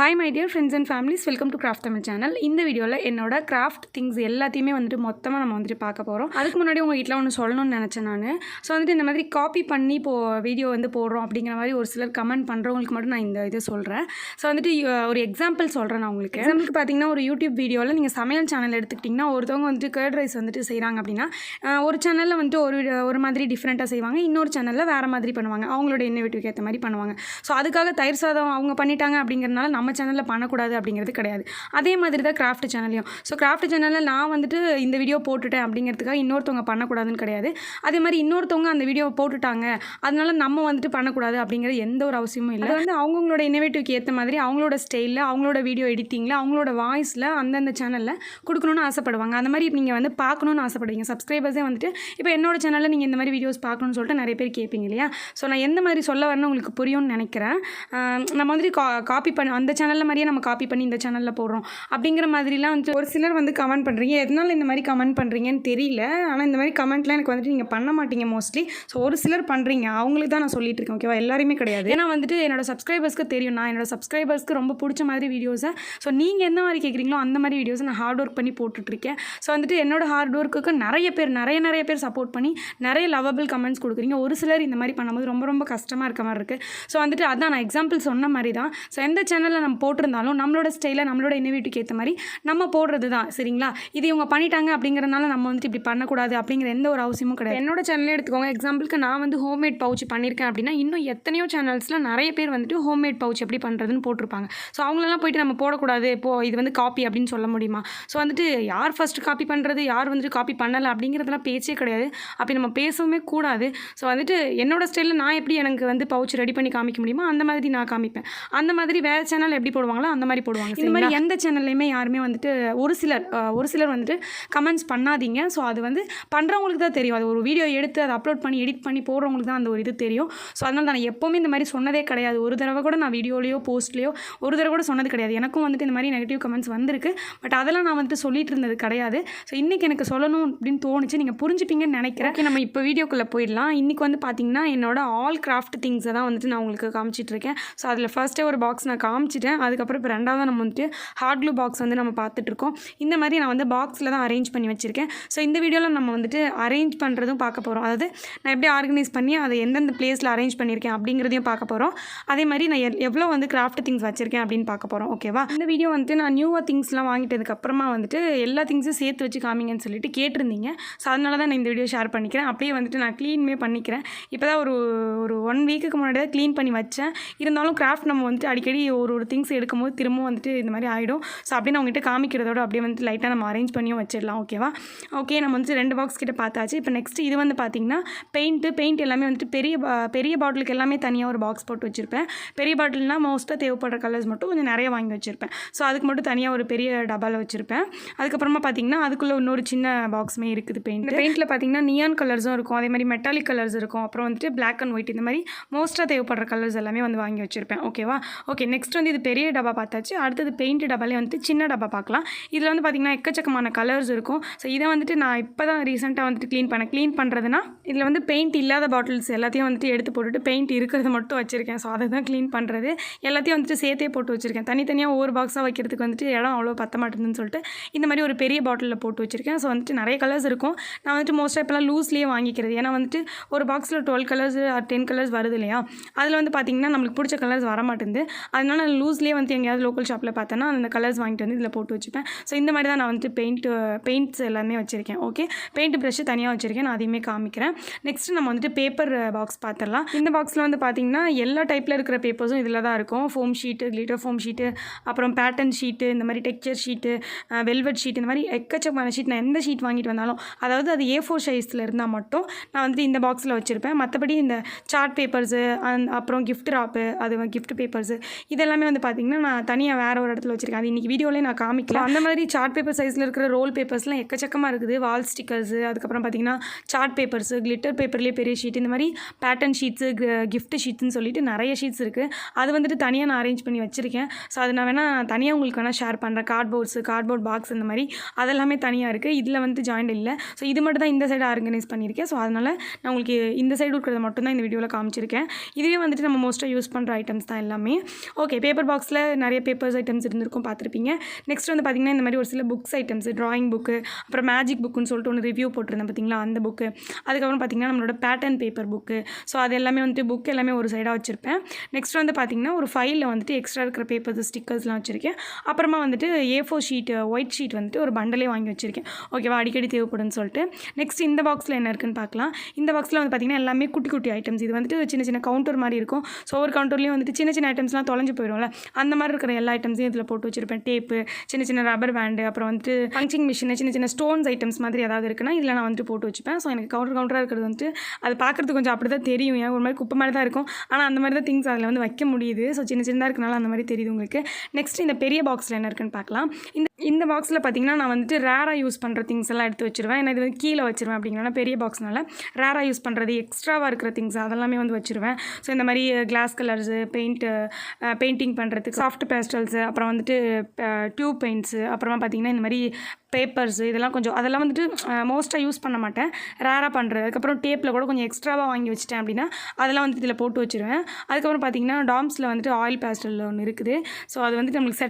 Hi my dear friends and families, welcome to Craft Tamil channel. இந்த வீடியோல என்னோட craft things எல்லாத்தையுமே வந்துட்டு மொத்தமா நம்ம வந்துட்டு பார்க்க போறோம். அதுக்கு முன்னாடி உங்க கிட்ட ஒன்னு சொல்லணும்னு நினைச்சேன் நானு. சோ வந்துட்டு இந்த மாதிரி காப்பி பண்ணி வீடியோ வந்து போடுறோம் அப்படிங்கிற மாதிரி ஒரு சிலர் கமெண்ட் பண்றவங்களுக்கு மட்டும் நான் இந்த இது சொல்றேன். சோ வந்துட்டு ஒரு எக்ஸாம்பிள் சொல்றேன் நான் உங்களுக்கு. எக்ஸாம்பிளுக்கு பாத்தீங்கன்னா ஒரு YouTube வீடியோல நீங்க சமையல் சேனல் எடுத்துக்கிட்டீங்கன்னா ஒருத்தவங்க வந்துட்டு கர்ட் ரைஸ் வந்துட்டு செய்றாங்க அப்படினா ஒரு சேனல்ல வந்துட்டு ஒரு மாதிரி டிஃபரண்டா செய்வாங்க. இன்னொரு சேனல்ல வேற மாதிரி பண்ணுவாங்க. அவங்களோட இன்னோவேட்டிவ்க்கு ஏத்த மாதிரி பண்ணுவாங்க. சோ அதுக்காக தயிர் சாதம் அவங்க பண்ணிட்டாங்க அப்படிங்கறனால நம்ம சேனல்ல பண்ணக்கூடாது அப்படிங்கிறது கிடையாது. அதே மாதிரி தான் கிராஃப்ட் சேனல்லையும். ஸோ கிராஃப்ட் சேனலில் நான் வந்துட்டு இந்த வீடியோ போட்டுட்டேன் அப்படிங்கிறதுக்காக இன்னொருத்தவங்க பண்ணக்கூடாதுன்னு கிடையாது. அதே மாதிரி இன்னொருத்தவங்க அந்த வீடியோவை போட்டுட்டாங்க அதனால நம்ம வந்துட்டு பண்ணக்கூடாது அப்படிங்கிற எந்த ஒரு அவசியமும் இல்லை. அது வந்து அவங்களோட இன்னோவேட்டிவ்க்கு ஏற்ற மாதிரி அவங்களோட ஸ்டைலில் அவங்களோட வீடியோ எடிட்டிங்கில் அவங்களோட வாய்ஸில் அந்தந்த சேனலில் கொடுக்கணும்னு ஆசைப்படுவாங்க. அந்த மாதிரி நீங்கள் வந்து பார்க்கணுன்னு ஆசைப்படுவீங்க. சப்ஸ்கிரைபர்ஸே வந்துட்டு இப்போ என்னோட சேனலில் நீங்கள் இந்த மாதிரி வீடியோஸ் பார்க்கணுன்னு சொல்லிட்டு நிறைய பேர் கேட்பீங்க இல்லையா? ஸோ நான் எந்த மாதிரி சொல்ல வரேன்னு உங்களுக்கு புரியும்னு நினைக்கிறேன். நம்ம வந்துட்டு காப்பி பண்ண அந்த சேனலில் மாதிரியே நம்ம காப்பி பண்ணி இந்த சேனலில் போடுறோம் அப்படிங்கிற மாதிரிலாம் வந்து ஒரு சிலர் வந்து கமெண்ட் பண்ணுறீங்க. எதனால இந்த மாதிரி கமெண்ட் பண்ணுறீங்கன்னு தெரியல. ஆனால் இந்த மாதிரி கமெண்ட்லாம் எனக்கு வந்துட்டு நீங்கள் பண்ண மாட்டீங்க மோஸ்ட்லி. ஸோ ஒரு சிலர் பண்ணுறீங்க, அவங்களுக்கு தான் நான் சொல்லிட்டு இருக்கேன். ஓகேவா? எல்லாருமே கிடையாது. ஏன்னா வந்துட்டு என்னோட சப்ஸ்கிரைபர்ஸ்க்கு தெரியும், நான் என்னோட சப்ஸ்கிரைபர்ஸ்க்கு ரொம்ப பிடிச்ச மாதிரி வீடியோஸை ஸோ நீங்கள் எந்த மாதிரி கேட்குறீங்களோ அந்த மாதிரி வீடியோஸை நான் ஹார்ட் ஒர்க் பண்ணி போட்டுட்ருக்கேன். ஸோ வந்துட்டு என்னோட ஹார்ட் ஒர்க்குக்கு நிறைய பேர் சப்போர்ட் பண்ணி நிறைய லவபிள் கமெண்ட்ஸ் கொடுக்குறீங்க. ஒரு சிலர் இந்த மாதிரி பண்ணும்போது ரொம்ப கஷ்டமாக இருக்க மாதிரி இருக்குது. ஸோ வந்துட்டு அதான் நான் எக்ஸாம்பிள் சொன்ன மாதிரி தான். ஸோ எந்த சேனலில் நம்ம போட்டிருந்தாலும் நம்மளோட ஸ்டைலில் நம்மளோட இன்னோவேட்டிவ்க்கு ஏற்ற மாதிரி நம்ம போடுறது தான். சரிங்களா? இது இவங்க பண்ணிட்டாங்க அப்படிங்கிறனால நம்ம வந்துட்டு இப்படி பண்ணக்கூடாது அப்படிங்கிற எந்த ஒரு அவசியமும் கிடையாது. என்னோட சேனலே எடுத்துக்கோங்க. எக்ஸாம்பிளுக்கு நான் வந்து ஹோம்மேட் பவுச் பண்ணியிருக்கேன் அப்படின்னா இன்னும் எத்தனையோ சேனல்ஸில் நிறைய பேர் வந்துட்டு ஹோம்மேட் பவுச் எப்படி பண்ணுறதுன்னு போட்டிருப்பாங்க. ஸோ அவங்களெல்லாம் போயிட்டு நம்ம போடக்கூடாது, இப்போது இது வந்து காப்பி அப்படின்னு சொல்ல முடியுமா? ஸோ வந்துட்டு யார் ஃபஸ்ட்டு காப்பி பண்ணுறது, யார் வந்துட்டு காப்பி பண்ணலை அப்படிங்கிறதுலாம் பேச்சே கிடையாது. அப்படி நம்ம பேசவுமே கூடாது. ஸோ வந்துட்டு என்னோட ஸ்டைலில் நான் எப்படி எனக்கு வந்து பவுச் ரெடி பண்ணி காமிக்க முடியுமோ அந்த மாதிரி நான் காமிப்பேன். அந்த மாதிரி வேறு சேனல் எப்படி போடுவாங்களோ அந்த மாதிரி போடுவாங்க. இந்த மாதிரி எந்த சேனல்லையுமே யாருமே வந்துட்டு ஒரு சிலர் வந்துட்டு கமெண்ட்ஸ் பண்ணாதீங்க. ஸோ அது வந்து பண்ணுறவங்களுக்கு தான் தெரியும். அது ஒரு வீடியோ எடுத்து அதை அப்லோட் பண்ணி எடிட் பண்ணி போடுறவங்களுக்கு தான் அந்த ஒரு இது தெரியும். ஸோ அதனால் நான் எப்போவுமே இந்த மாதிரி சொன்னதே கிடையாது. ஒரு தடவை கூட நான் வீடியோலையோ போஸ்ட்லையோ ஒரு தடவை கூட சொன்னது கிடையாது. எனக்கும் வந்துட்டு இந்த மாதிரி நெகட்டிவ் கமெண்ட்ஸ் வந்திருக்கு. பட் அதெல்லாம் நான் வந்துட்டு சொல்லிட்டு இருந்தது கிடையாது. ஸோ இன்றைக்கி எனக்கு சொல்லணும் அப்படின்னு தோணுச்சு. நீங்கள் புரிஞ்சுப்பீங்கன்னு நினைக்கிறேன். ஓகே, நம்ம இப்போ வீடியோக்குள்ளே போயிடலாம். இன்றைக்கி வந்து பார்த்திங்கன்னா என்னோட ஆல் கிராஃப்ட் திங்ஸை தான் வந்துட்டு நான் உங்களுக்கு காமிச்சிட்ருக்கேன். ஸோ அதில் ஃபர்ஸ்ட்டே ஒரு பாக்ஸ் நான் காமிச்சிட்டேன். அதுக்கப்புறம் இப்போ ரெண்டாவது நம்ம வந்துட்டு ஹார்ட் க்ளூ பாக்ஸ் வந்து நம்ம பார்த்துட்ருக்கோம். இந்த மாதிரி நான் வந்து பாக்ஸில் தான் அரேஞ்ச் பண்ணி வச்சுருக்கேன். ஸோ இந்த வீடியோவில் நம்ம வந்துட்டு அரேஞ்ச் பண்ணுறதும் பார்க்க போகிறோம். அதாவது நான் எப்படி ஆர்கனைஸ் பண்ணி அதை எந்தெந்த பிளேஸில் அரேஞ்ச் பண்ணியிருக்கேன் அப்படிங்கிறதையும் பார்க்க போகிறோம். அதே மாதிரி நான் எவ்வளோ வந்து கிராஃப்ட் திங்ஸ் வச்சுருக்கேன் அப்படின்னு பார்க்க போகிறோம். ஓகேவா? இந்த வீடியோ வந்துட்டு நான் நியூவாக திங்ஸ்லாம் வாங்கிட்டதுக்கப்புறமா வந்துட்டு எல்லா திங்ஸும் சேர்த்து வச்சு காமிங்கன்னு சொல்லிட்டு கேட்டிருந்தீங்க. ஸோ அதனால தான் நான் இந்த வீடியோ ஷேர் பண்ணிக்கிறேன். அப்படியே வந்துட்டு நான் க்ளீனுமே பண்ணிக்கிறேன். இப்போ தான் ஒரு 1 வீக்குக்கு முன்னாடி தான் க்ளீன் பண்ணி வச்சேன். இருந்தாலும் கிராஃப்ட் நம்ம வந்துட்டு அடிக்கடி ஒரு திங்ஸ் எடுக்கும்போது திரும்பவும் வந்துட்டு இந்த மாதிரி ஆகிடும். ஸோ அப்படியே நான் உங்கள்கிட்ட காமிக்கிறதோட அப்படியே வந்து லைட்டாக நம்ம அரேஞ்ச் பண்ணியும் வச்சிடலாம். ஓகேவா? ஓகே, நம்ம வந்துட்டு 2 பாக்ஸ் கிட்ட பார்த்தாச்சு. இப்போ நெக்ஸ்ட் இது வந்து பார்த்திங்கன்னா பெயிண்ட் எல்லாமே வந்துட்டு பெரிய பாட்டிலுக்கு எல்லாமே தனியாக ஒரு பாக்ஸ் போட்டு வச்சுருப்பேன். பெரிய பாட்டில்னால் மோஸ்ட்டாக தேவைப்படுற கலர்ஸ் மட்டும் கொஞ்சம் நிறைய வாங்கி வச்சுருப்பேன். ஸோ அதுக்கு மட்டும் தனியாக ஒரு பெரிய டப்பாவில் வச்சுருப்பேன். அதுக்கப்புறமா பார்த்திங்கன்னா அதுக்குள்ளே இன்னொரு சின்ன பாக்ஸுமே இருக்குது. பெயிண்டில் பார்த்திங்கன்னா நியான் கலர்ஸும் இருக்கும், அதே மாதிரி மெட்டாலிக் கலர்ஸ் இருக்கும், அப்புறம் வந்துட்டு பிளாக் அண்ட் ஒயிட், இந்த மாதிரி மோஸ்ட்டாக தேவைப்படுற கலர்ஸ் எல்லாமே வந்து வாங்கி வச்சுருப்பேன். ஓகேவா? ஓகே, நெக்ஸ்ட் வந்து இது பெரிய டப்பா பார்த்தாச்சு. அடுத்தது பெயிண்ட் டப்பாலே வந்துட்டு சின்ன டப்பா பார்க்கலாம். இதில் வந்து பார்த்திங்கன்னா எக்கச்சக்கமான கலர்ஸ் இருக்கும். ஸோ இதை வந்துட்டு நான் இப்போ தான் ரீசெண்டாக வந்துட்டு க்ளீன் பண்ணுறதுனா இதில் வந்து பெயிண்ட் இல்லாத பாட்டில்ஸ் எல்லாத்தையும் வந்துட்டு எடுத்து போட்டுட்டு பெயிண்ட் இருக்கிறது மட்டும் வச்சுருக்கேன். ஸோ அதை தான் க்ளீன் பண்ணுறது. எல்லாத்தையும் வந்துட்டு சேர்த்தே போட்டு வச்சுருக்கேன். தனித்தனியாக ஒவ்வொரு பாக்ஸாக வைக்கிறதுக்கு வந்துட்டு இடம் அவ்வளோ பத்த மாட்டேங்குதுன்னு சொல்லிட்டு இந்த மாதிரி ஒரு பெரிய பாட்டிலில் போட்டு வச்சுருக்கேன். ஸோ வந்துட்டு நிறைய கலர்ஸ் இருக்கும். நான் வந்துட்டு மோஸ்ட்டாக இப்போலாம் லூஸ்லேயே வாங்கிக்கிறது. ஏன்னா வந்துட்டு ஒரு பாக்ஸில் 12 கலர்ஸ் 10 கலர்ஸ் வருது இல்லையா? அதில் வந்து பார்த்திங்கன்னா நம்மளுக்கு பிடிச்ச கலர்ஸ் வர மாட்டேங்குது. அதனால நான் லூஸ்லேயே வந்து எங்கேயாவது லோக்கல் ஷாப்பில் பார்த்தேன்னா அந்த கலர்ஸ் வாங்கிட்டு வந்து இதில் போட்டு வச்சுப்பேன். ஸோ இந்த மாதிரி தான் நான் வந்துட்டு பெயிண்ட்ஸ் எல்லாமே வச்சுருக்கேன். ஓகே, பெயிண்ட் ப்ரஷ்ஷு தனியாக வச்சுருக்கேன். நான் அதையுமே காமிக்கிறேன். நெக்ஸ்ட்டு நம்ம வந்துட்டு பேப்பர் பாக்ஸ் பார்த்துடலாம். இந்த பாக்ஸில் வந்து பார்த்திங்கன்னா எல்லா டைப்பில் இருக்கிற பேப்பர்ஸும் இதில் தான் இருக்கும். Foam sheet, glitter foam sheet, அப்புறம் பேட்டர்ன் ஷீட்டு, இந்த மாதிரி டெக்ஸ்சர் ஷீட்டு, வெல்வெட் ஷீட், இந்த மாதிரி எக்கச்சக்கமான ஷீட். நான் எந்த ஷீட் வாங்கிட்டு வந்தாலும் அதாவது அது A4 சைஸில் இருந்தால் மட்டும் நான் வந்துட்டு இந்த பாக்ஸில் வச்சுருப்பேன். மற்றபடி இந்த சார்ட் பேப்பர்ஸு அப்புறம் கிஃப்ட் ராப்பு, அது கிஃப்ட் பேப்பர்ஸு இதெல்லாமே வந்து பார்த்திங்கன்னா நான் தனியாக வேறு ஒரு இடத்துல வச்சுருக்கேன். அது இன்றைக்கி வீடியோலேயே நான் காமிக்கலாம். அந்த மாதிரி சார்ட் பேப்பர் சைஸில் இருக்கிற ரோல் பேப்பர்ஸ்லாம் எக்கச்சக்கமாக இருக்குது. வால் ஸ்டிக்கர்ஸு, அதுக்கப்புறம் பார்த்திங்கன்னா சார்ட் பேப்பர்ஸு, கிளிட்டர் பேப்பர்லேயே பெரிய ஷீட், இந்த மாதிரி பேட்டர்ன் ஷீட்ஸு, கிஃப்ட் ஷீட்ஸ்னு சொல்லிட்டு நிறைய ஷீட்ஸ் இருக்குது. அது வந்துட்டு தனியாக நான் அரேஞ்ச் பண்ணி வச்சுருக்கேன். ஸோ அது நான் வேணால் தனியாக உங்களுக்கு வேணால் ஷேர் பண்ணுறேன். கார்ட்போர்ட் பாக்ஸ் இந்த மாதிரி அதெல்லாமே தனியாக இருக்குது. இதில் வந்து ஜாயிண்ட் இல்லை. ஸோ இது மட்டும் தான் இந்த சைடு ஆர்கனைஸ் பண்ணியிருக்கேன். ஸோ அதனால் நான் உங்களுக்கு இந்த சைடு இருக்கிறத மட்டும் தான் இந்த வீடியோவில் காமிச்சிருக்கேன். இதுவே வந்துட்டு நம்ம மோஸ்ட்டாக யூஸ் பண்ணுற ஐட்டம்ஸ் தான் எல்லாமே. ஓகே, பேப்பர் பாக்ஸில் நிறைய பேப்பர்ஸ் ஐட்டம்ஸ் இருந்திருக்கும் பார்த்துருப்பீங்க. நெக்ஸ்ட் வந்து பார்த்திங்கன்னா இந்த மாதிரி ஒரு சில புக்ஸ் ஐட்டம்ஸ், ட்ராயிங் புக்கு, அப்புறம் மேஜிக் புக்குன்னு சொல்லிட்டு ஒன்று ரிவ்யூ போட்டிருந்தேன் பார்த்தீங்களா, அந்த புக்கு. அதுக்கப்புறம் பார்த்திங்கன்னா நம்மளோட பேட்டர்ன் பேப்பர் புக்கு. ஸோ அது எல்லாமே வந்துட்டு புக் எல்லாமே ஒரு சைடாக வச்சுருப்பேன். நெக்ஸ்ட் வந்து பார்த்திங்கன்னா ஒரு ஃபைலில் வந்துட்டு எக்ஸ்ட்ரா இருக்கிற பேப்பர்ஸ், ஸ்டிக்கர்ஸ்லாம் வச்சுருக்கேன். அப்புறமா வந்துட்டு A4 ஷீட்டு, ஒயிட் ஷீட் வந்துட்டு ஒரு பண்டலே வாங்கி வச்சுருக்கேன். ஓகேவா, அடிக்கடி தேவைப்படுன்னு சொல்லிட்டு. நெக்ஸ்ட் இந்த பாக்ஸில் என்ன இருக்குன்னு பார்க்கலாம். இந்த பாக்ஸில் வந்து பார்த்திங்கன்னா எல்லாமே குட்டி குட்டி ஐட்டம்ஸ். இது வந்துட்டு சின்ன சின்ன கவுண்டர் மாதிரி இருக்கும். ஸோ ஒரு கவுண்டர்லேயும் வந்துட்டு சின்ன சின்ன ஐட்டம்ஸ்லாம் தொலைஞ்சு போயிடும்ல, அந்த மாதிரி இருக்கிற எல்லா ஐட்டம்ஸையும் இதில் போட்டு வச்சுருப்பேன். டேப்பு, சின்ன சின்ன ரப்பர் பேண்டு, அப்புறம் வந்துட்டு பஞ்சிங் மிஷின், சின்ன சின்ன ஸ்டோன்ஸ் ஐட்டம்ஸ் மாதிரி ஏதாவது இருக்குன்னா இதில் நான் வந்துட்டு போட்டு வச்சுப்பேன். ஸோ எனக்கு கவுண்டராக இருக்கிறது வந்துட்டு அது பார்க்குறதுக்கு கொஞ்சம் அப்படி தான் தெரியும். ஏன் ஒரு மாதிரி குப்பை மாதிரி தான் இருக்கும், ஆனால் அந்த மாதிரி தான் திங்ஸ் அதில் வந்து வைக்க முடியுது. ஸோ சின்ன சின்னதாக இருக்கனால அந்த மாதிரி தெரியுது உங்களுக்கு. நெக்ஸ்ட் இந்த பெரிய பாக்ஸில் என்ன இருக்குன்னு பார்க்கலாம். இந்த பாக்ஸில் பார்த்திங்கன்னா நான் வந்துட்டு ரேராக யூஸ் பண்ணுற திங்ஸ் எல்லாம் எடுத்து வச்சுருவேன். ஏன்னா இது வந்து கீழே வச்சுருவேன் அப்படிங்கிறனால பெரிய பாக்ஸ்னால ரேராக யூஸ் பண்ணுறது, எக்ஸ்ட்ராவாக இருக்கிற திங்ஸ் அதெல்லாமே வந்து வச்சுருவேன். ஸோ இந்த மாதிரி கிளாஸ் கலர்ஸு, பெயிண்டிங் பண்ணுறதுக்கு சாஃப்ட் பேஸ்டல்ஸு, அப்புறம் வந்துட்டு டியூப் பெயிண்ட்ஸு, அப்புறமா பார்த்திங்கன்னா இந்த மாதிரி பேப்பர்ஸு, இதெல்லாம் கொஞ்சம் அதெல்லாம் வந்துட்டு மோஸ்ட்டாக யூஸ் பண்ண மாட்டேன், ரேராக பண்ணுறது. அதுக்கப்புறம் டேப்பில் கூட கொஞ்சம் எக்ஸ்ட்ராவாக வாங்கி வச்சிட்டேன் அப்படின்னா அதெல்லாம் வந்து இதில் போட்டு வச்சுருவேன். அதுக்கப்புறம் பார்த்திங்கன்னா டாம்ஸில் வந்துட்டு ஆயில் பேஸ்டல் ஒன்று இருக்குது. ஸோ அது வந்துட்டு நம்மளுக்கு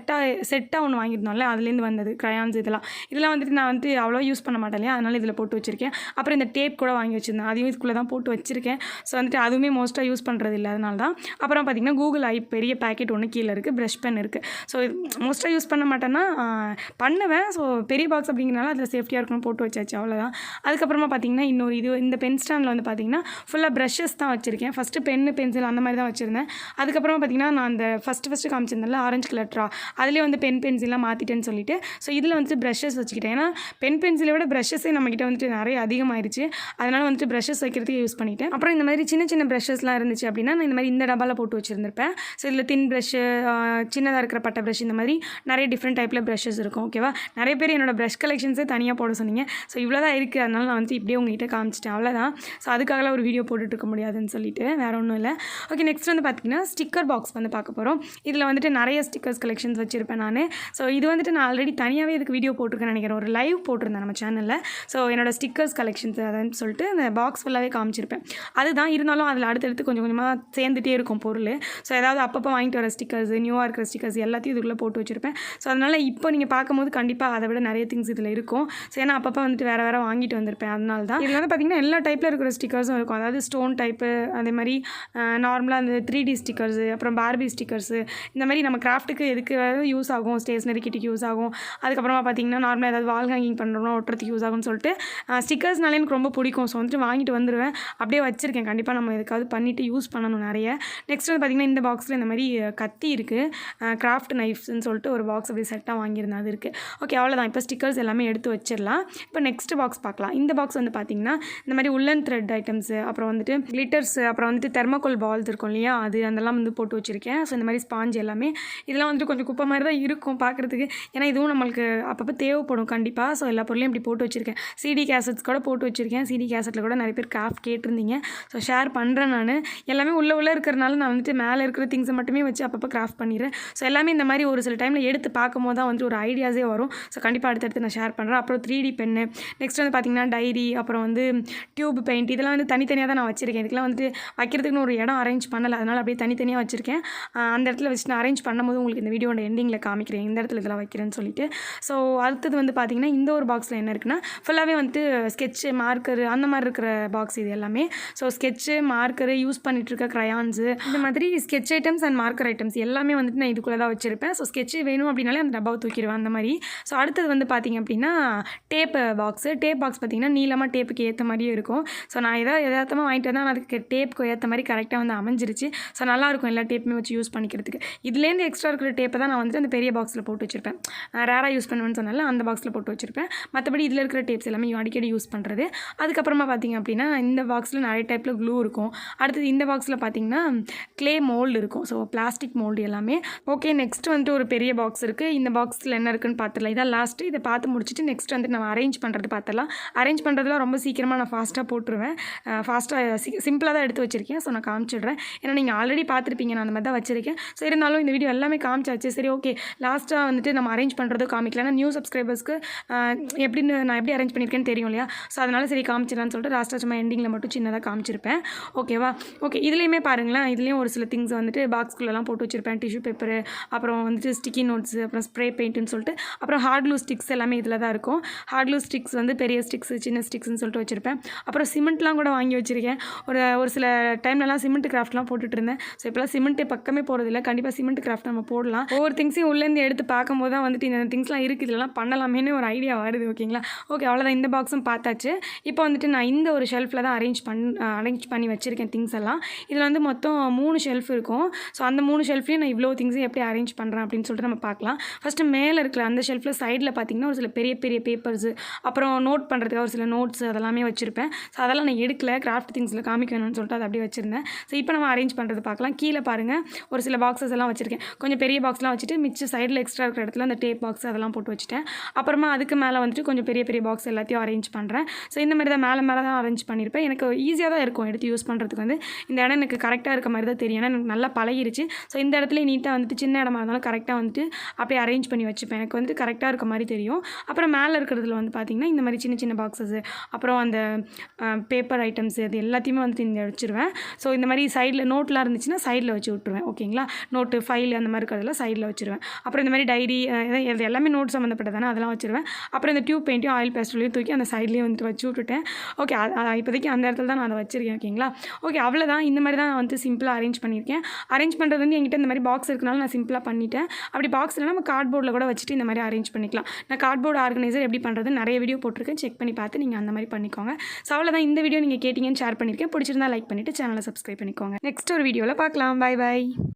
செட்டாக ஒன்று வாங்கியிருந்தோம்ல, அதுலேருந்து வந்தது க்ரையான்ஸ். இதெல்லாம் வந்துட்டு நான் வந்துட்டு அவ்வளோ யூஸ் பண்ண மாட்டேன் இல்லையா, அதனால் இதில் போட்டு வச்சுருக்கேன். அப்புறம் இந்த டேப் கூட வாங்கி வச்சுருந்தேன், அதையும் இதுக்குள்ளே தான் போட்டு வச்சுருக்கேன். ஸோ வந்துட்டு அதுவுமே மோஸ்ட்டாக யூஸ் பண்ணுறது இல்லை, அதனால தான். அப்புறம் பார்த்திங்கன்னா கூகுள் ஐ பெரிய பேக்கெட் ஒன்று கீழே இருக்குது, ப்ரஷ் பென் இருக்குது. ஸோ மோஸ்ட்டாக யூஸ் பண்ண மாட்டேன்னா பண்ணுவேன். ஸோ பெரிய பாக்ஸ் அப்படிங்கிறனால அதில் சேஃப்டியாக இருக்கணும் போட்டு வச்சாச்சு, அவ்வளோதான். அதுக்கப்புறமா பார்த்திங்கன்னா இன்னொரு இந்த பென் ஸ்டாண்டில் வந்து பார்த்திங்கன்னா ஃபுல்லாக ப்ரஷஸ் தான் வச்சுருக்கேன். ஃபஸ்ட்டு பென்னு, பென்சில் அந்த மாதிரி தான் வச்சுருந்தேன். அதுக்கப்புறமா பார்த்திங்கன்னா நான் அந்த ஃபஸ்ட்டு காமிச்சிருந்தேன்ல ஆரஞ்சு கலர் ட்ரா, அதுலேயே வந்து பென்சிலாம் மாற்றிட்டேன்னு சொல்லிட்டு ஸோ இதில் வந்துட்டு ப்ரஷஸ் வச்சுக்கிட்டேன். ஏன்னா பென்சிலை விட ப்ரஷஸே நம்மக்கிட்ட வந்துட்டு நிறைய அதிகமாகிடுச்சு, அதனால் வந்துட்டு ப்ரஷஸ் வைக்கிறதுக்கு யூஸ் பண்ணிட்டேன். அப்புறம் இந்த மாதிரி சின்ன சின்ன ப்ரஷஸ்லாம் இருந்துச்சு அப்படின்னா நான் இந்த மாதிரி இந்த டப்பாவில் போட்டு வச்சுருந்துருப்பேன். ஸோ இதில் தின் ப்ரஷ்ஷு, சின்னதாக இருக்கிற பட்டை ப்ரஷ், இந்த மாதிரி நிறைய டிஃப்ரெண்ட் டைப்பில் ப்ரஷஸ் இருக்கும். ஓகேவா, நிறைய பேர் என்னோட ப்ரஷ் கலெக்ஷன்ஸே தனியாக போட சொன்னீங்க. ஸோ இவ்வளோ தான் இருக்குது, அதனால் நான் வந்து இப்படியே உங்கள்கிட்ட காமிச்சிட்டேன், அவ்வளோதான். ஸோ அதுக்காகலாம் ஒரு வீடியோ போட்டுட்டு இருக்க முடியாதுன்னு சொல்லிட்டு வேறு ஒன்றும் இல்லை. ஓகே, நெக்ஸ்ட் வந்து பார்த்திங்கன்னா ஸ்டிக்கர் பாக்ஸ் வந்து பார்க்க போகிறோம். இதில் வந்துட்டு நிறைய ஸ்டிக்கர்ஸ் கலெக்ஷன்ஸ் வச்சுருப்பேன் நான். ஸோ இது வந்துட்டு நான் ஆல்ரெடி தனியாகவே இதுக்கு வீடியோ போட்டிருக்கேன்னு நினைக்கிறேன், ஒரு லைவ் போட்டிருந்தேன் நம்ம சேனலில். ஸோ என்னோடய ஸ்டிக்கர்ஸ் கலெக்ஷன்ஸ் அதான் சொல்லிட்டு அந்த பாக்ஸ் ஃபுல்லாகவே காமிச்சிருப்பேன். அதுதான் இருந்தாலும் அதில் அடுத்தடுத்து கொஞ்சம் கொஞ்சமாக சேர்ந்துட்டே இருக்கும் பொருள். ஸோ ஏதாவது அப்பப்போ வாங்கிட்டு வர ஸ்டிக்கர்ஸ், நியூவாக இருக்கிற ஸ்டிக்கர்ஸ் எல்லாத்தையும் இதுக்குள்ளே போட்டு வச்சுருப்பேன். ஸோ அதனால் இப்போ நீங்கள் பார்க்கும்போது கண்டிப்பாக அதை விட நிறைய திங்ஸ் இதில் இருக்கும். ஸோ ஏன்னா அப்பப்போ வந்துட்டு வேறு வாங்கிட்டு வந்திருப்பேன், அதனால தான். இதில் வந்து பார்த்திங்கன்னா எல்லா டைப்பில் இருக்கிற ஸ்டிக்கர்ஸும் இருக்கும். அதாவது ஸ்டோன் டைப்பு, அதே மாதிரி நார்மலாக அந்த 3D ஸ்டிக்கர்ஸு, அப்புறம் பார்பி ஸ்டிக்கர்ஸு, இந்த மாதிரி நம்ம கிராஃப்ட்டுக்கு எதுக்கு யூஸ் ஆகும், ஸ்டேஷ்னரி கிட்டுக்கு யூஸ் ஆகும். அதுக்கப்புறமா பார்த்திங்கன்னா நார்மலாக ஏதாவது வால் ஹேங்கிங் பண்ணுறோம்னா ஒட்டுறதுக்கு யூஸ் ஆகும்னு சொல்லிட்டு ஸ்டிக்கர்ஸ்னாலே எனக்கு ரொம்ப பிடிக்கும். ஸோ வந்துட்டு வாங்கிட்டு வந்துடுவேன், அப்படியே வச்சுருக்கேன். கண்டிப்பாக நம்ம எதுக்காவது பண்ணிவிட்டு யூஸ் பண்ணணும் நிறைய. நெக்ஸ்ட் வந்து பார்த்திங்கன்னா இந்த பாக்ஸில் இந்த மாதிரி கத்தி இருக்குது, கிராஃப்ட் நைஃப்ஸ்ன்னு சொல்லிட்டு ஒரு பாக்ஸ் அப்படி செட்டாக வாங்கியிருந்தேன், அது இருக்குது. ஓகே, அவ்வளோதான். இப்போ ஸ்டிக்கர்ஸ் எல்லாமே எடுத்து வச்சிடலாம். இப்போ நெக்ஸ்ட் பாக்ஸ் பார்க்கலாம். இந்த பாக்ஸ் வந்து பார்த்திங்கன்னா இந்த மாதிரி உள்ளன் த்ரெட் ஐட்டம்ஸு, அப்புறம் வந்துட்டு கிளிட்டர்ஸு, அப்புறம் வந்துட்டு தெர்மோகோல் பால்ஸ் இருக்கும் இல்லையா, அதெல்லாம் வந்து போட்டு வச்சுருக்கேன். ஸோ இந்த மாதிரி ஸ்பாஞ்ச் எல்லாமே இதெல்லாம் வந்துட்டு கொஞ்சம் குப்பை மாதிரி தான் இருக்கும் பார்க்குறதுக்கு, ஏன்னா இதுவும் நம்மளுக்கு அப்பப்போ தேவைப்படும் கண்டிப்பாக. ஸோ எல்லா பொருளையும் இப்படி போட்டு வச்சுருக்கேன். CD கேசட்ஸ் கூட போட்டு வச்சுருக்கேன். CD கேசட்டில் கூட நிறைய பேர் கிராஃப்ட் கேட்டிருந்தீங்க. ஸோ ஷேர் பண்ணுறேன் நான். எல்லாமே உள்ளே இருக்கிறனால நான் வந்துட்டு மேலே இருக்கிற திங்ஸை மட்டுமே வச்சு அப்பப்போ கிராஃப்ட் பண்ணிடுறேன். ஸோ எல்லாமே இந்த மாதிரி ஒரு சில டைமில் எடுத்து பார்க்கும்போது தான் வந்துட்டு ஒரு ஐடியாஸே வரும். ஸோ கண்டிப்பாக அடுத்தடுத்து நான் ஷேர் பண்ணுறேன். அப்புறம் 3D பென்னு, நெக்ஸ்ட் வந்து பார்த்திங்கன்னா டைரி, அப்புறம் வந்து டியூப் பெயிண்ட், இதெல்லாம் வந்து தனித்தனியாக தான் நான் வச்சுருக்கேன். இதுக்கெல்லாம் வந்துட்டு வைக்கிறதுக்குன்னு ஒரு இடம் அரேஞ்ச் பண்ணலை, அதனால் அப்படியே தனித்தனியாக வச்சுருக்கேன். அந்த இடத்துல வச்சு நான் அரேஞ்ச் பண்ணும்போது உங்களுக்கு இந்த வீடியோட எண்டிங்கில் காமிக்கிறேன் இந்த இடத்துல இதெல்லாம் வைக்கிறேன்னு சொல்லிட்டு. ஸோ அடுத்தது வந்து பார்த்திங்கன்னா இந்த ஒரு பாக்ஸில் என்ன இருக்குன்னா ஃபுல்லாகவே வந்துட்டு ஸ்கெட்சு, மார்க்கரு, அந்த மாதிரி இருக்கிற பாக்ஸ் இது எல்லாமே. ஸோ ஸ்கெட்சு, மார்க்கரு, யூஸ் பண்ணிகிட்டு இருக்க க்ரையான்ஸு, இந்த மாதிரி sketch items and marker items எல்லாமே வந்துட்டு நான் இதுக்குள்ளே தான் வச்சுருப்பேன். ஸோ ஸ்கெட்சு வேணும் அப்படின்னாலே அந்த டப்பாவை தூக்கிடுவேன், அந்த மாதிரி. ஸோ அடுத்தது வந்து பார்த்திங்க அப்படின்னா டேப் பாக்ஸு. டேப் பாக்ஸ் பார்த்திங்கன்னா நீளமாக டேப்புக்கு ஏற்ற மாதிரியே இருக்கும். ஸோ நான் எதார்த்தமாக வாங்கிட்டு வந்தால் அதுக்கு டேப்புக்கு ஏற்ற மாதிரி கரெக்டாக வந்து அமைஞ்சிருச்சு. ஸோ நல்லாயிருக்கும் எல்லா டேப்புமே வச்சு யூஸ் பண்ணிக்கிறதுக்கு. இதுலேருந்து எக்ஸ்ட்ரா இருக்கிற டேப்பை தான் நான் வந்துட்டு அந்த பெரிய பாக்ஸில் போட்டு வச்சுருப்பேன். ரேராக யூஸ் பண்ணுவேன்னு சொன்னால அந்த பாக்ஸில் போட்டு வச்சுருப்பேன். மற்றபடி இதில் இருக்கிற டேப்ஸ் எல்லாமே அடிக்கடி யூஸ் பண்ணுறது. அதுக்கப்புறமா பார்த்திங்க அப்படின்னா இந்த பாக்ஸில் நிறைய டைப்பில் க்ளூ இருக்கும். அடுத்தது இந்த பாக்ஸில் பார்த்திங்கன்னா க்ளே மோல்டு இருக்கும். ஸோ பிளாஸ்டிக் மோல்டு எல்லாமே. ஓகே, நெக்ஸ்ட் வந்துட்டு ஒரு பெரிய பாக்ஸ் இருக்குது. இந்த பாக்ஸில் என்ன இருக்குன்னு பார்த்துடலாம். இதான் லாஸ்ட்டு. இதை வந்துட்டு பார்த்து முடிச்சுட்டு நெக்ஸ்ட் வந்துட்டு நம்ம அரேஞ்ச் பண்ணுறது பார்த்துடலாம். அரேஞ்ச் பண்ணுறதுலாம் ரொம்ப சீக்கிரமாக நான் ஃபாஸ்ட்டாக போட்டுருவேன். ஃபாஸ்ட்டாக சிம்பிளாக தான் எடுத்து வச்சுருக்கேன். ஸோ நான் காமிச்சிடுறேன். ஏன்னா நீங்கள் ஆல்ரெடி பார்த்துருப்பீங்க, நான் அந்த மாதிரி தான் வச்சுருக்கேன். ஸோ இருந்தாலும் இந்த வீடியோ எல்லாமே காமிச்சாச்சு. சரி ஓகே, லாஸ்ட்டாக வந்துட்டு நம்ம அரேஞ்ச் பண்ணுறதோ காமிக்கல. ஏன்னா நியூ சப்ஸ்கிரைபர்ஸ்க்கு எப்படின்னு நான் எப்படி அரேஞ்ச் பண்ணியிருக்கேன்னு தெரியும் இல்லையா? ஸோ அதனால் சரி காமிச்சிடலான்னு சொல்லிட்டு லாஸ்ட்டாக சும்மா எண்டிங்கில் மட்டும் சின்னதாக காமிச்சிருப்பேன். ஓகேவா? ஓகே, இதுலேயுமே பாருங்களேன், இதுலேயும் ஒரு சில திங்ஸ் வந்துட்டு பாக்ஸ்குள்ளெல்லாம் போட்டு வச்சுருப்பேன். டிஷ்யூ பேப்பரு, அப்புறம் வந்துட்டு ஸ்டிக்கி நோட்ஸு, அப்புறம் ஸ்ப்ரே பெயிண்ட்டுன்னு சொல்லிட்டு, அப்புறம் ஹார்ட் க்ளூ ஸ்டிக்ஸ் எல்லாமே இதில் தான் இருக்கும். ஹார்ட் க்ளூ ஸ்டிக்ஸ் வந்து பெரிய ஸ்டிக்ஸு, சின்ன ஸ்டிக்ஸ்ன்னு சொல்லிட்டு வச்சுருப்பேன். அப்புறம் சிமெண்ட்லாம் கூட வாங்கி வச்சுருக்கேன். ஒரு சில டைம்லலாம் சிமெண்ட் கிராஃப்ட்லாம் போட்டுட்டு இருந்தேன். ஸோ இப்போலாம் சிமெண்ட்டு பக்கமே போகிறதில்ல. கண்டிப்பாக சிமெண்ட் கிராஃப்ட் நம்ம போடலாம். ஒவ்வொரு திங்ஸையும் உள்ளேருந்து எடுத்து பார்க்கும்போது தான் வந்துட்டு இந்த திங்ஸ்லாம் இருக்குது, இதெல்லாம் பண்ணலாமேன்னு ஒரு ஐடியா வருது. ஓகேங்களா? ஓகே, அவ்வளோதான். இந்த பாக்ஸும் பார்த்தாச்சு. இப்போ வந்துட்டு நான் இந்த ஒரு ஷெல்ஃபில் தான் அரேஞ்ச் பண்ணி வச்சுருக்கேன் திங்ஸ் எல்லாம். இதில் வந்து மொத்தம் 3 ஷெல்ஃப் இருக்கும். ஸோ அந்த 3 ஷெல்ஃப்லையும் நான் இவ்வளோ திங்ஸையும் எப்படி அரேஞ்ச் பண்ணுறேன் அப்படின்னு சொல்லிட்டு நம்ம பார்க்கலாம். ஃபஸ்ட்டு மேலே இருக்கிற அந்த ஷெல்ஃபில் சைடில் பார்த்திங்கன்னா ஒரு சில பெரிய பெரிய பேப்பர்ஸு, அப்புறம் நோட் பண்ணுறதுக்காக ஒரு சில நோட்ஸ் அதெல்லாமே வச்சுருப்பேன். ஸோ அதெல்லாம் நான் எடுக்கல, கிராஃப்ட் திங்ஸில் காமிக்க வேணும்னு சொல்லிட்டு அதை அப்படியே வச்சுருந்தேன். ஸோ இப்போ நம்ம அரேஞ்ச் பண்ணுறது பார்க்கலாம். கீழே பாருங்கள், ஒரு சில பாக்ஸஸ் எல்லாம் வச்சுருக்கேன். கொஞ்சம் பெரிய பாக்ஸ்லாம் வச்சுட்டு மிச்சம் சைடில் எக்ஸ்ட்ரா இருக்கிற இடத்துல அந்த டேப் பாக்ஸ் அதெல்லாம் போட்டு வச்சுட்டேன். அப்புறமா அதுக்கு மேலே வந்துட்டு கொஞ்சம் பெரிய பெரிய பாக்ஸ் எல்லாத்தையும் அரேஞ்ச் பண்ணுறேன். ஸோ இந்த மாதிரி தான் மேலே தான் அரேஞ்ச் பண்ணியிருப்பேன். எனக்கு ஈஸியாக தான் இருக்கும் எடுத்து யூஸ் பண்ணுறதுக்கு. வந்து இந்த இடம் எனக்கு கரெக்டாக இருக்க மாதிரி தான் தெரியும். ஏன்னா எனக்கு நல்லா பழகிருச்சு. ஸோ இந்த இடத்துல நீட்டாக வந்துட்டு சின்ன இடமா இருந்தாலும் கரெக்டாக வந்துட்டு அப்படியே அரேஞ்ச் பண்ணி வச்சுப்பேன். எனக்கு வந்துட்டு கரெக்டாக இருக்க மாதிரி தெரியும். அப்புறம் மேலே இருக்கிறதுல வந்து பார்த்திங்கன்னா இந்த மாதிரி சின்ன சின்ன பாக்ஸஸ், அப்புறம் அந்த பேப்பர் ஐட்டம்ஸ் இது எல்லாத்தையுமே வந்துட்டு இந்த வச்சுருவேன். ஸோ இந்த மாதிரி சைடில் நோட்லாம் இருந்துச்சுன்னா சைடில் வச்சு விட்ருவேன். ஓகேங்களா? நோட்டு, ஃபைல் அந்த மாதிரி இருக்கிறதெல்லாம் சைடில் வச்சுருவேன். அப்புறம் இந்த மாதிரி டைரி, இது எல்லாமே நோட் சம்மந்தப்பட்டதானே, அதெல்லாம் வச்சுருவேன். அப்புறம் இந்த டியூப் பெயிண்ட்டையும் ஆயில் பேஸ்டலையும் தூக்கி அந்த சைட்லேயே வந்துட்டு வச்சு விட்டுட்டேன். ஓகே, இப்போதைக்கு அந்த இடத்துல தான் நான் அதை வச்சுருக்கேன். ஓகேங்களா? ஓகே, அவ்வளோதான். இந்த மாதிரி தான் நான் வந்து சிம்பிளாக அரேஞ்ச் பண்ணியிருக்கேன். அரேஞ்ச் பண்ணுறது வந்து என்கிட்ட இந்த மாதிரி பாக்ஸ் இருக்கனால நான் சிம்பிளாக பண்ணிட்டேன். அப்படி பாக்ஸ் இல்லைனா நம்ம கார்ட்போர்டில் கூட வச்சுட்டு இந்த மாதிரி அரேஞ்ச் பண்ணிக்கலாம். நான் கார்ட்போர்டு ஆர்கனைசர் எப்படி பண்ணுறது நிறைய வீடியோ போட்டிருக்கேன், செக் பண்ணி பார்த்து நீங்கள் அந்த மாதிரி பண்ணிக்கோங்க. ஸோ அவ்வளோதான். இந்த வீடியோ நீங்கள் கேட்டிங்கன்னு ஷேர் பண்ணியிருக்கேன். பிடிச்சிருந்தா லைக் பண்ணிவிட்டு சேனலை சப்ஸ்கிரைப் பண்ணிக்கோங்க. நெக்ஸ்ட் ஒரு வீடியோவில் பார்க்கலாம். Bye by.